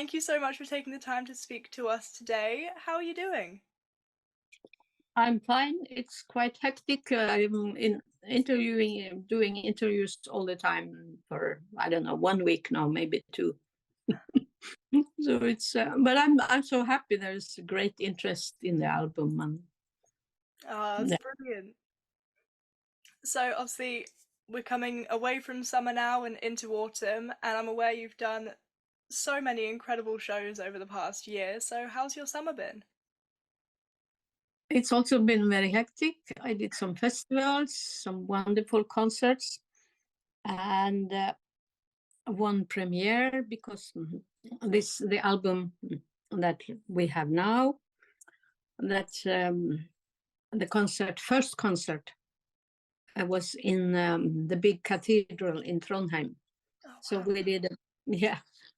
thank you so much for taking the time to speak to us today. How are you doing? I'm fine. It's quite hectic. I'm doing interviews all the time for, I don't know, 1 week now, maybe two. So but I'm so happy there's great interest in the album. And Oh, that's brilliant. So obviously we're coming away from summer now and into autumn, and I'm aware you've done so many incredible shows over the past year. So how's your summer been? it's also been very hectic. I did some festivals, some wonderful concerts, and one premiere because the album that we have now, that's the first concert was in the big cathedral in Trondheim. Oh, wow. So we did,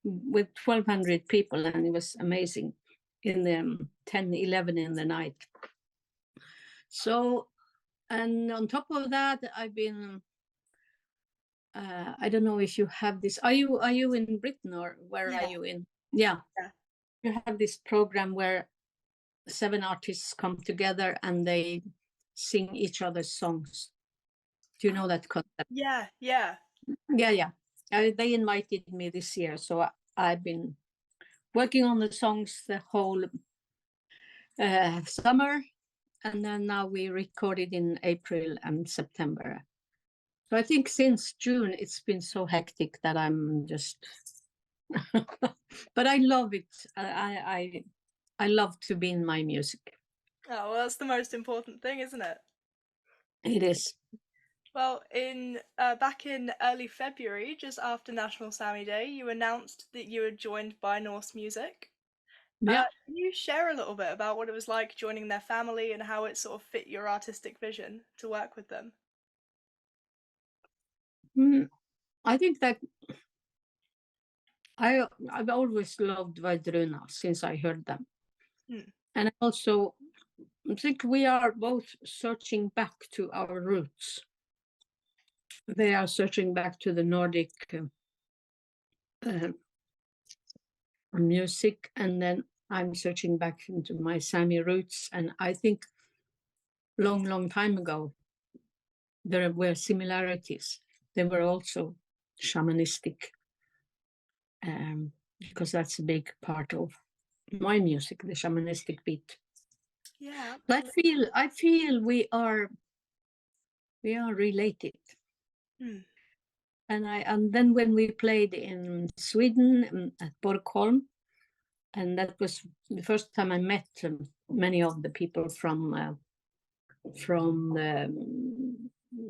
with 1,200 people, and it was amazing in the 10, 11 in the night. So, and on top of that, I've been, I don't know if you have this, are you in Britain or where are you in? Yeah. You have this program where 7 artists come together and they sing each other's songs. Do you know that concept? Yeah. They invited me this year, so I've been working on the songs the whole summer, and then now we recorded in April and September. So I think since June it's been so hectic that I'm just but I love it. I love to be in my music. Oh, well, that's the most important thing, isn't it? It is. Well, back in early February, just after National Sami Day, you announced that you had joined By Norse Music. Yeah. Can you share a little bit about what it was like joining their family and how it sort of fit your artistic vision to work with them? I think that I've always loved Vadruna since I heard them. And I also think we are both searching back to our roots. They are searching back to the Nordic music, and then I'm searching back into my Sami roots. And I think long time ago, there were similarities. They were also shamanistic, because that's a big part of my music, the shamanistic beat. Yeah. I feel we are related. And then when we played in Sweden at Borgholm, and that was the first time I met many of the people from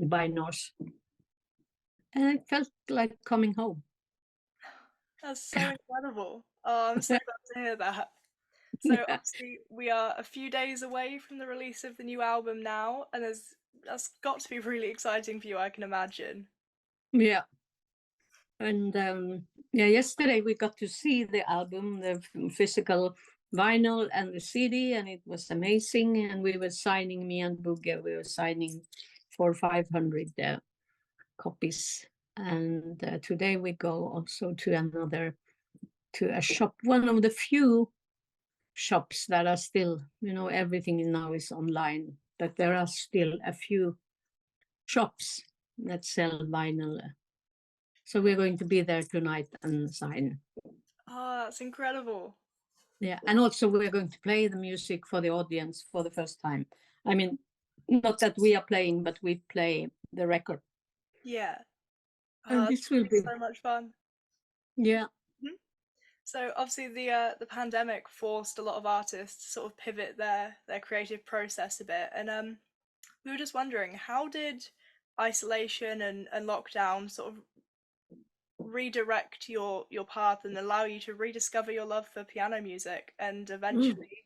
By Norse, and it felt like coming home. That's so incredible. Oh, I'm so glad to hear that. So obviously we are a few days away from the release of the new album now, and that's got to be really exciting for you, I can imagine. Yeah. And yesterday we got to see the album, the physical vinyl and the CD, and it was amazing. And we were signing, me and Bugge, we were signing for 500 copies. And today we go also to a shop, one of the few shops that are still, everything now is online, but there are still a few shops that sell vinyl. So we're going to be there tonight and sign. Oh, that's incredible. Yeah, and also we're going to play the music for the audience for the first time. I mean, not that we are playing, but we play the record. Yeah. And this will be so much fun. Yeah. So obviously the pandemic forced a lot of artists to sort of pivot their creative process a bit, and we were just wondering, how did isolation and lockdown sort of redirect your path and allow you to rediscover your love for piano music and eventually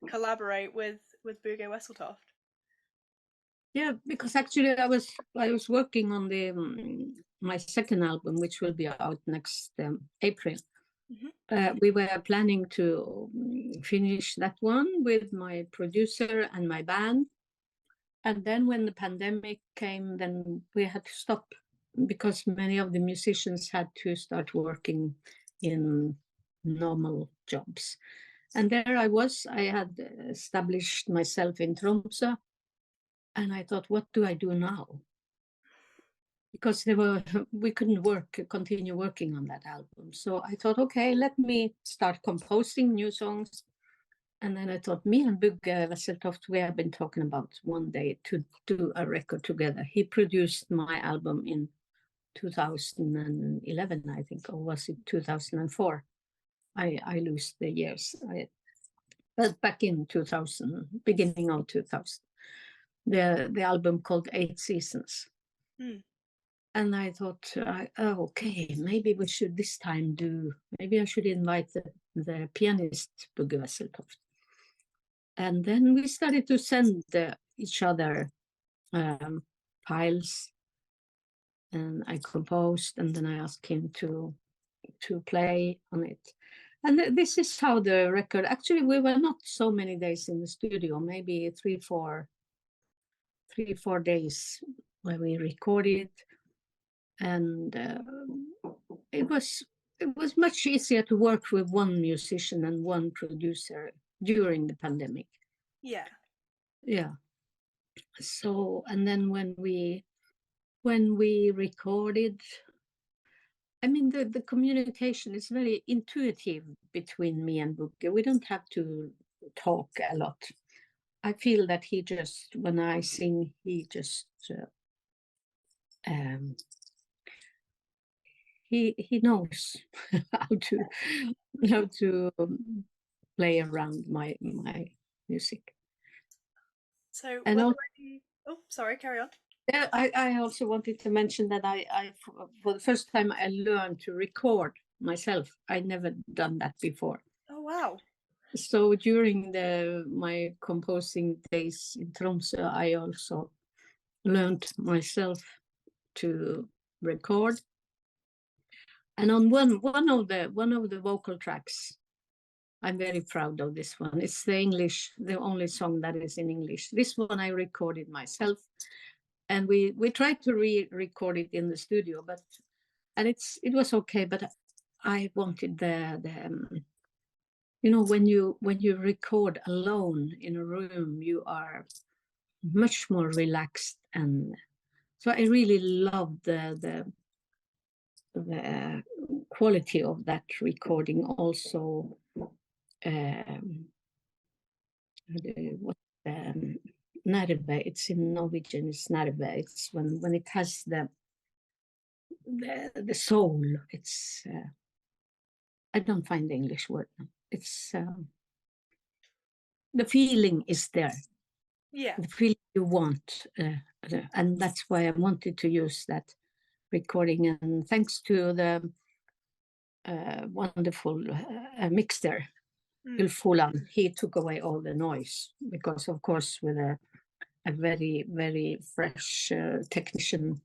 collaborate with Bugge Wesseltoft? Yeah, because actually I was working on the my second album, which will be out next April. We were planning to finish that one with my producer and my band, and then when the pandemic came, then we had to stop because many of the musicians had to start working in normal jobs. And there I was. I had established myself in Tromsø, and I thought, what do I do now? Because we couldn't continue working on that album. So I thought, okay, let me start composing new songs. And then I thought, me and Bugge Wesseltoft, we have been talking about one day to do a record together. He produced my album in 2011, I think, or was it 2004? I lose the years. But back in 2000, beginning of 2000, the album called 8 Seasons. Mm. And I thought, okay, maybe we should this time maybe I should invite the pianist Bugge Wesseltoft. And then we started to send each other files, and I composed, and then I asked him to play on it. And this is how the record, actually, we were not so many days in the studio, maybe 3-4 days where we recorded. And it was much easier to work with one musician and one producer during the pandemic. Yeah. Yeah. So, and then when we recorded, I mean, the communication is very intuitive between me and Bugge. We don't have to talk a lot. I feel that he just, when I sing, he just he knows how to play around my music. So, And were also, there any... Oh, sorry, carry on. yeah, I also wanted to mention that I for the first time I learned to record myself. I never done that before. Oh, wow. So during my composing days in Tromsø, I also learned myself to record. And on one of the vocal tracks, I'm very proud of this one. It's the only song that is in English. This one I recorded myself, and we tried to re-record it in the studio, and it was okay. But I wanted you know, when you record alone in a room, you are much more relaxed, and so I really loved the quality of that recording. Also, nerve. It's in Norwegian. It's nerve. It's when it has the soul. It's I don't find the English word. It's the feeling is there. Yeah. The feeling you want, and that's why I wanted to use that recording. And thanks to the wonderful mixer, Ulf, he took away all the noise, because of course with a very, very fresh technician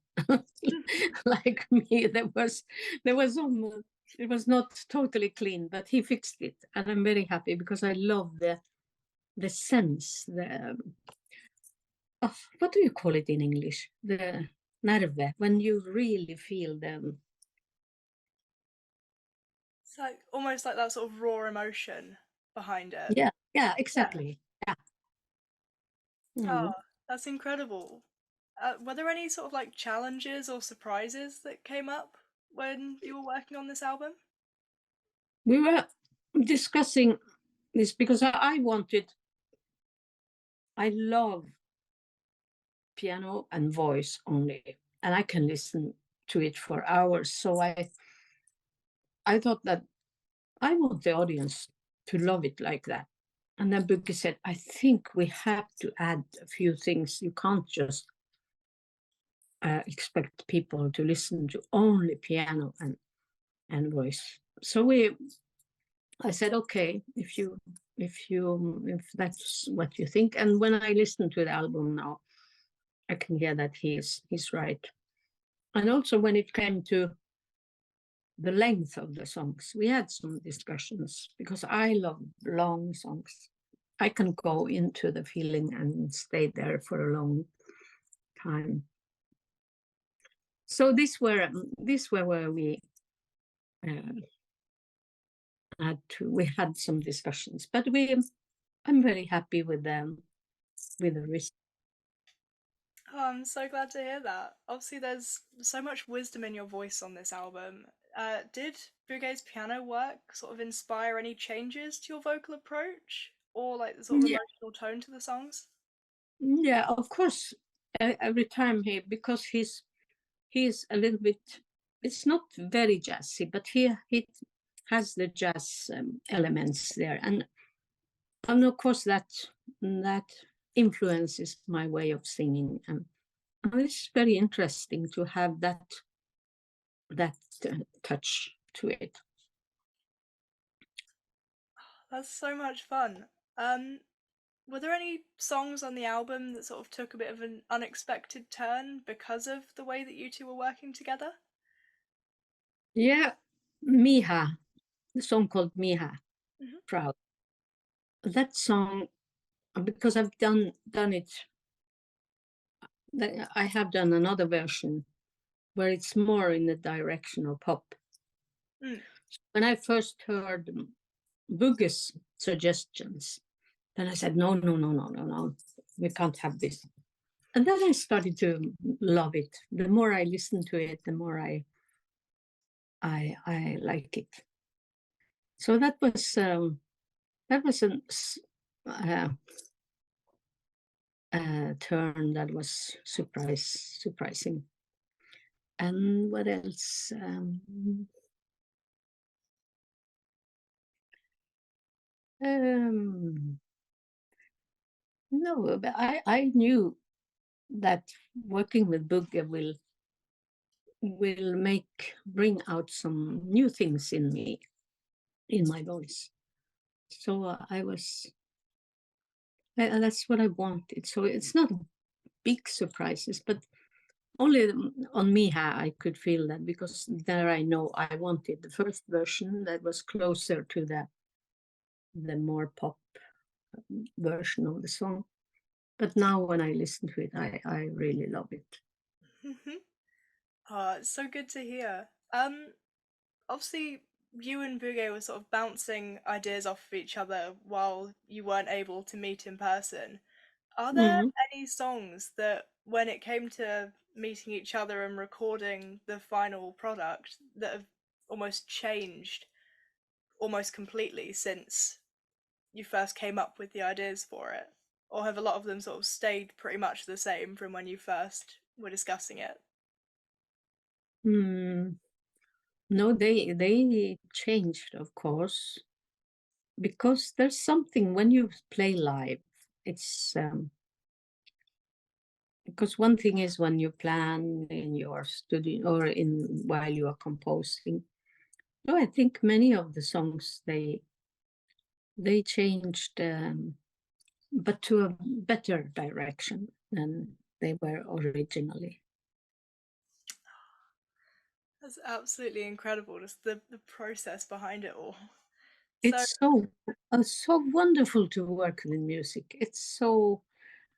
like me, there was some, it was not totally clean, but he fixed it, and I'm very happy because I love the sense, what do you call it in English? The nerve, when you really feel them. It's like almost like that sort of raw emotion behind it. Yeah, exactly. Yeah. Oh, that's incredible. Were there any sort of like challenges or surprises that came up when you were working on this album? We were discussing this because I love piano and voice only, and I can listen to it for hours. So I thought that I want the audience to love it like that. And then Bugge said, I think we have to add a few things. You can't just expect people to listen to only piano and voice. So I said, okay, if that's what you think. And when I listen to the album now, I can hear that he's right. And also when it came to the length of the songs, we had some discussions, because I love long songs. I can go into the feeling and stay there for a long time. So this were where we we had some discussions, but I'm very happy with them, with the result. Oh, I'm so glad to hear that. Obviously, there's so much wisdom in your voice on this album. Did Bugge's piano work sort of inspire any changes to your vocal approach, or like the sort of Yeah, emotional tone to the songs? yeah, of course. Every time because he's a little bit. It's not very jazzy, but he has the jazz elements there, and of course that influences my way of singing, and it's very interesting to have that touch to it. That's so much fun. Um, were there any songs on the album that sort of took a bit of an unexpected turn because of the way that you two were working together? Yeah, Miha, the song called Miha, Hmm. Proud. That song, because I've done it, I have done another version where it's more in the direction of pop. Mm. When I first heard Bugge's suggestions, then I said, no, no, no, no, no, no, we can't have this. And then I started to love it. The more I listen to it, the more I like it. So that was an uh, turn that was surprising. And what else? Um, no, but I knew that working with Bugge will bring out some new things in me, in my voice. So that's what I wanted. So it's not big surprises, but only on Miha I could feel that, because there I know I wanted the first version that was closer to the more pop version of the song. But now when I listen to it, I really love it. Oh, it's so good to hear. Obviously, you and Bugge were sort of bouncing ideas off of each other while you weren't able to meet in person. Are there Mm. any songs that, when it came to meeting each other and recording the final product, that have almost changed almost completely since you first came up with the ideas for it? Or have a lot of them sort of stayed pretty much the same from when you first were discussing it? Mm. No, they changed, of course, because there's something when you play live. It's because one thing is when you plan in your studio or in while you are composing. No, I think many of the songs they changed, but to a better direction than they were originally. That's absolutely incredible, just the process behind it all. So, It's so wonderful to work with music. It's so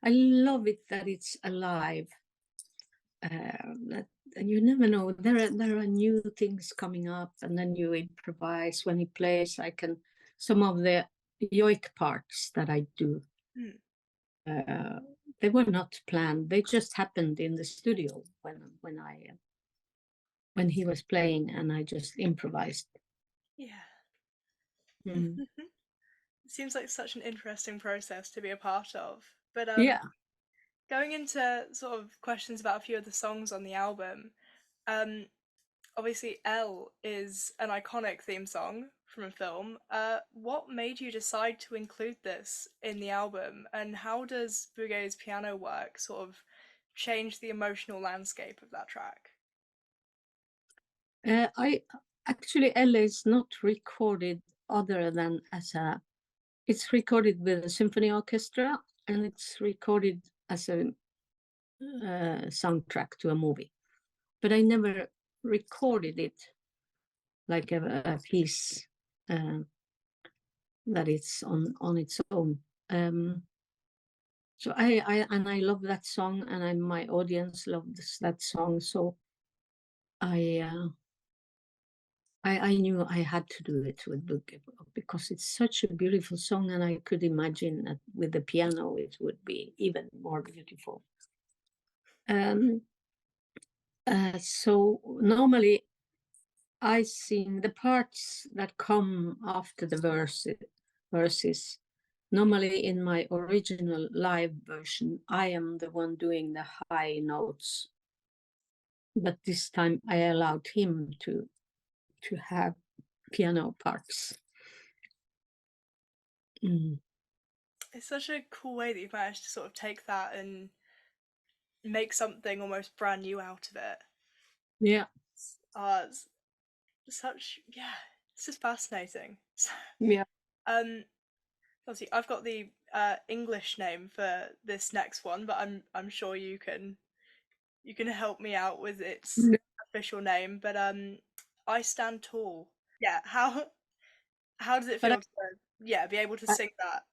I love it that it's alive. That and you never know. There are new things coming up, and then you improvise when he plays. I can some of the yoik parts that I do. mm, Uh, they were not planned. They just happened in the studio when he was playing, and I just improvised. yeah. Mm. It seems like such an interesting process to be a part of. But Yeah. going into sort of questions about a few of the songs on the album, um, obviously "L" is an iconic theme song from a film. What made you decide to include this in the album, and how does Bugge's piano work sort of change the emotional landscape of that track? I actually LA is not recorded other than as a. It's recorded with a symphony orchestra, and it's recorded as a soundtrack to a movie. But I never recorded it like a piece uh, that it's on its own. So I love that song, and my audience loves that song. So I I knew I had to do it with Bugge because it's such a beautiful song, and I could imagine that with the piano it would be even more beautiful. So normally I sing the parts that come after the verses. Normally in my original live version, I am the one doing the high notes. But this time I allowed him to have piano parts. It's such a cool way that you've managed to sort of take that and make something almost brand new out of it. Yeah. It's such, yeah, it's just fascinating. Yeah. Obviously, I've got the English name for this next one, but I'm sure you can help me out with its official name. But I Stand Tall. Yeah, how does it But feel to be able to sing that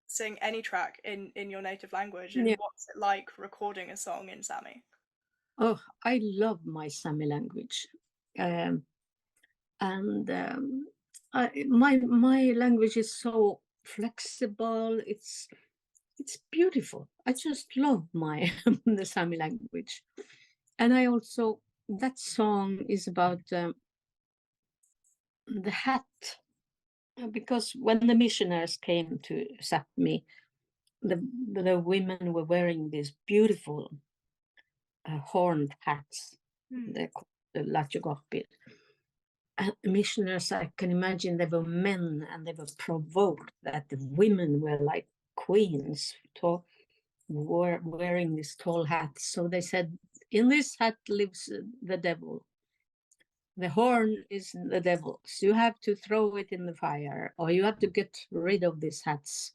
sing any track in your native language, and yeah. what's it like recording a song in Sami? Oh, I love my Sami language. My language is so flexible. It's beautiful. I just love my the Sami language, and I also, that song is about the hat, because when the missionaries came to Sápmi, the women were wearing these beautiful horned hats. They're called the latjagopir. And missioners, I can imagine, they were men, and they were provoked that the women were like queens, were wearing these tall hats. So they said, in this hat lives the devil. The horn is the devil. So you have to throw it in the fire, or you have to get rid of these hats.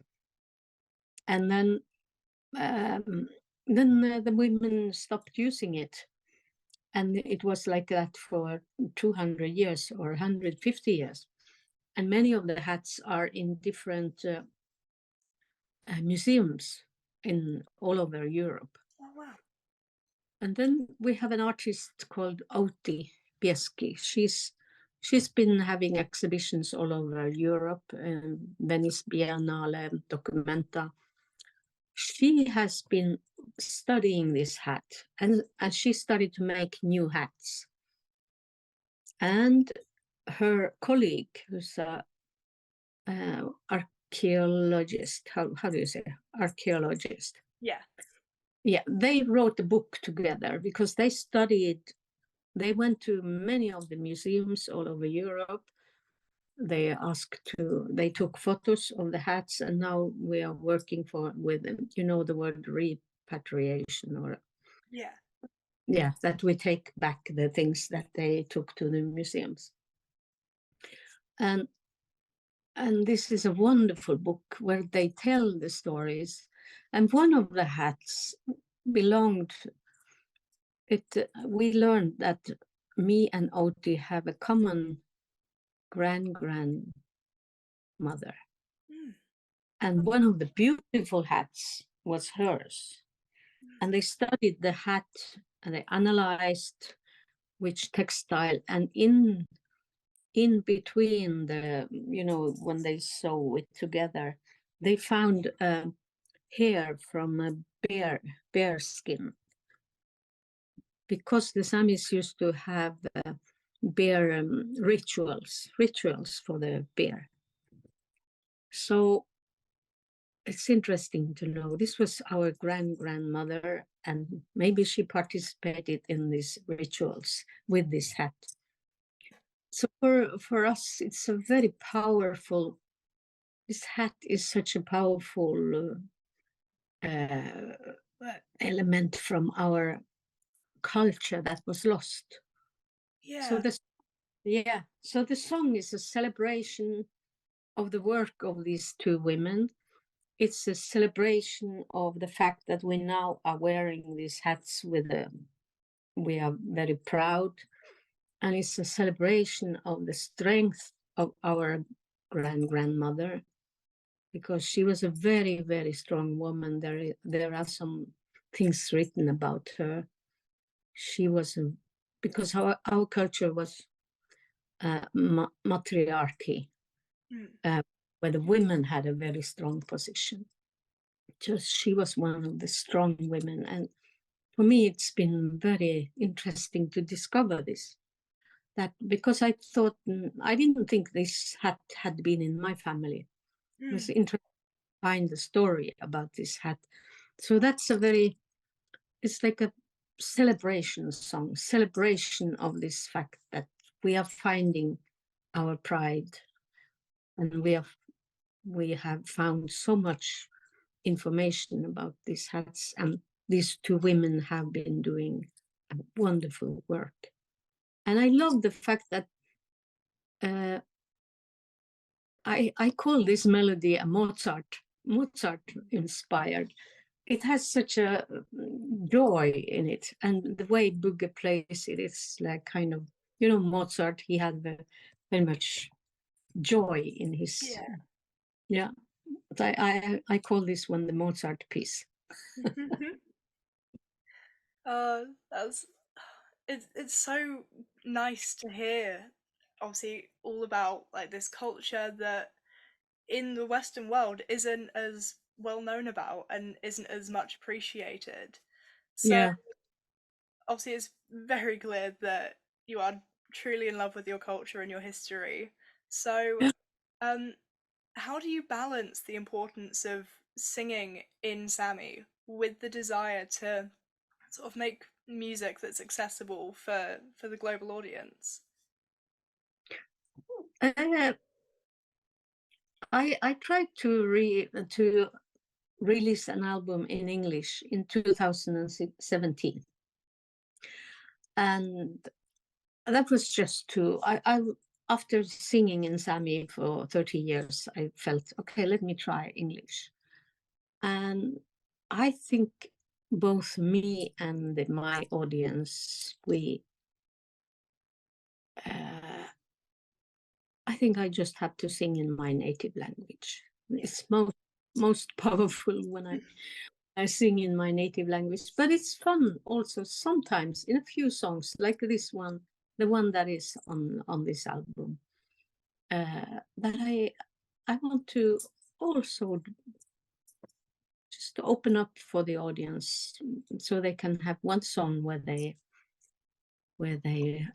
And then the women stopped using it. And it was like that for 200 years or 150 years. And many of the hats are in different museums all over Europe. Oh wow! And then we have an artist called Outi Bieski. She's been having exhibitions all over Europe, Venice Biennale, Documenta. She has been studying this hat, and she started to make new hats. And her colleague, who's a archaeologist, how do you say, archaeologist? Yeah. Yeah, they wrote a book together because they went to many of the museums all over Europe. They took photos of the hats, and now we are working with them. You know the word repatriation, or Yeah. that we take back the things that they took to the museums. And this is a wonderful book where they tell the stories. And one of the hats belonged, we learned that me and Outi have a common grandmother. And one of the beautiful hats was hers. And they studied the hat, and they analyzed which textile, and in between when they sew it together, they found hair from a bear skin, because the Samis used to have bear rituals for the bear. So it's interesting to know this was our grandmother, and maybe she participated in these rituals with this hat. So for us, it's a very powerful, this hat is such a powerful element from our culture that was lost. Yeah. So the song is a celebration of the work of these two women. It's a celebration of the fact that we now are wearing these hats we are very proud. And it's a celebration of the strength of our grandmother, because she was a very, very strong woman. There are some things written about her. She was because our culture was matriarchy, Mm. where the women had a very strong position. Just she was one of the strong women, and for me, it's been very interesting to discover this. That because I thought I didn't think this had been in my family. It was Mm. interesting to find the story about this hat. So that's it's like a celebration song, celebration of this fact that we are finding our pride, and we have found so much information about these hats, and these two women have been doing a wonderful work. And I love the fact that I call this melody a Mozart inspired. It has such a joy in it, and the way Bugge plays it, it's like kind of, Mozart, he had very much joy in his, Yeah. yeah. But I call this one the Mozart piece. That's it's so nice to hear. Obviously, all about like this culture that in the Western world isn't as well known about and isn't as much appreciated. So Yeah. obviously, it's very clear that you are truly in love with your culture and your history. So, um, how do you balance the importance of singing in Sami with the desire to sort of make music that's accessible for the global audience? Uh, I tried to release an album in English in 2017, and that was just I after singing in Sami for 30 years, I felt, okay, let me try English. And I think both me and my audience, uh, I think I just have to sing in my native language. It's most powerful when I sing in my native language, but it's fun also sometimes in a few songs like this one, the one that is on this album. That I want to also just open up for the audience so they can have one song where they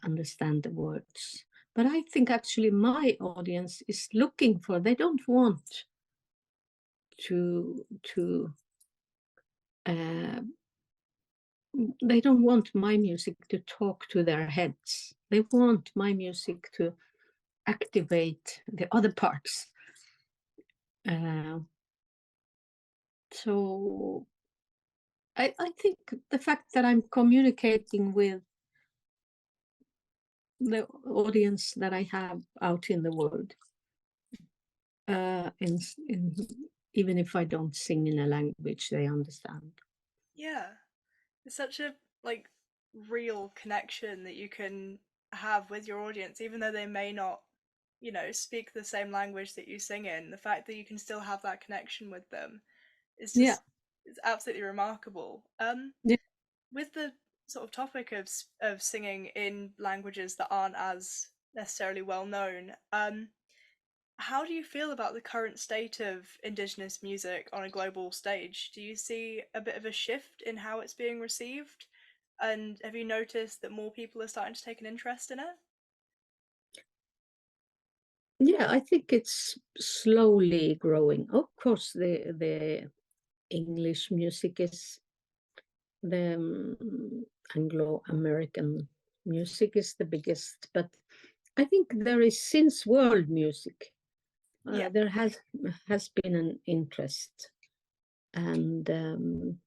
understand the words. But I think actually my audience is looking for, they don't want to uh, they don't want my music to talk to their heads. They want my music to activate the other parts. Uh, so I think the fact that I'm communicating with the audience that I have out in the world, in even if I don't sing in a language they understand. Yeah, it's such a like real connection that you can have with your audience, even though they may not, speak the same language that you sing in. The fact that you can still have that connection with them is Yeah, just it's absolutely remarkable. yeah, With the sort of topic of singing in languages that aren't as necessarily well known, how do you feel about the current state of indigenous music on a global stage? Do you see a bit of a shift in how it's being received? And have you noticed that more people are starting to take an interest in it? yeah. I think it's slowly growing. Of course, the English music is the Anglo-American music is the biggest, but I think there is since world music, Yeah. there has been an interest, and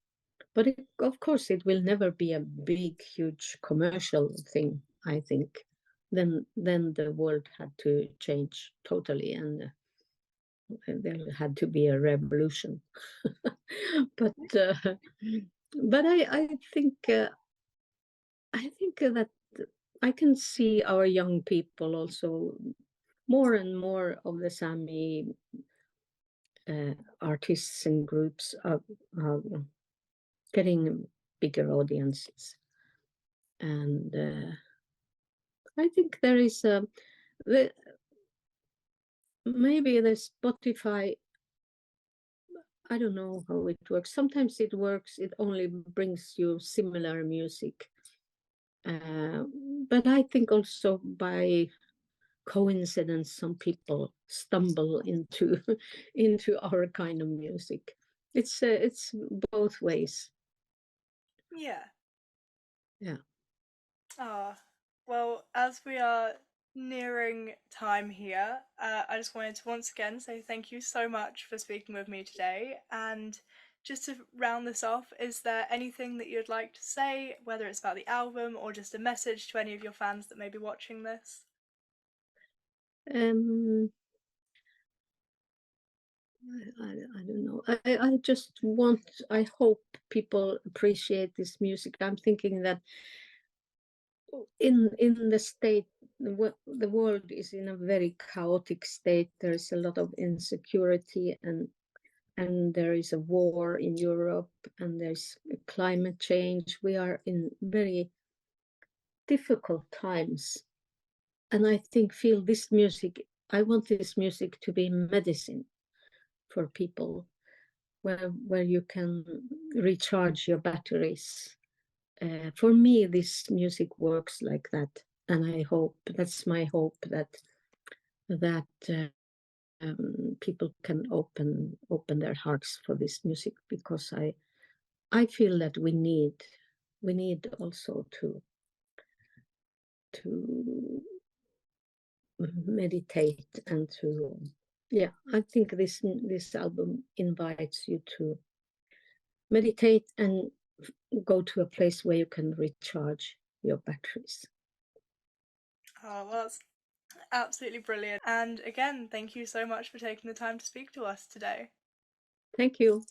but of course it will never be a big, huge commercial thing. I think then the world had to change totally, and there had to be a revolution. but uh, but I think that I can see our young people also more and more of the Sami artists and groups are getting bigger audiences, and I think there is Maybe the Spotify, I don't know how it works. Sometimes it works, it only brings you similar music. But I think also by coincidence, some people stumble into into our kind of music. It's both ways. Yeah. Yeah. Well, as we are nearing time here, I just wanted to once again say thank you so much for speaking with me today. And just to round this off, is there anything that you'd like to say, whether it's about the album or just a message to any of your fans that may be watching this? Um, I don't know. I just want, I hope people appreciate this music. I'm thinking that in the state, the world is in a very chaotic state. There's a lot of insecurity, and there is a war in Europe, and there's climate change. We are in very difficult times, and I feel this music. I want this music to be medicine for people, where you can recharge your batteries. For me, this music works like that, and I hope that's my hope that people can open their hearts for this music, because I feel that we need also to meditate and to, yeah, I think this album invites you to meditate and go to a place where you can recharge your batteries. Oh, well, that's absolutely brilliant. And again, thank you so much for taking the time to speak to us today. Thank you.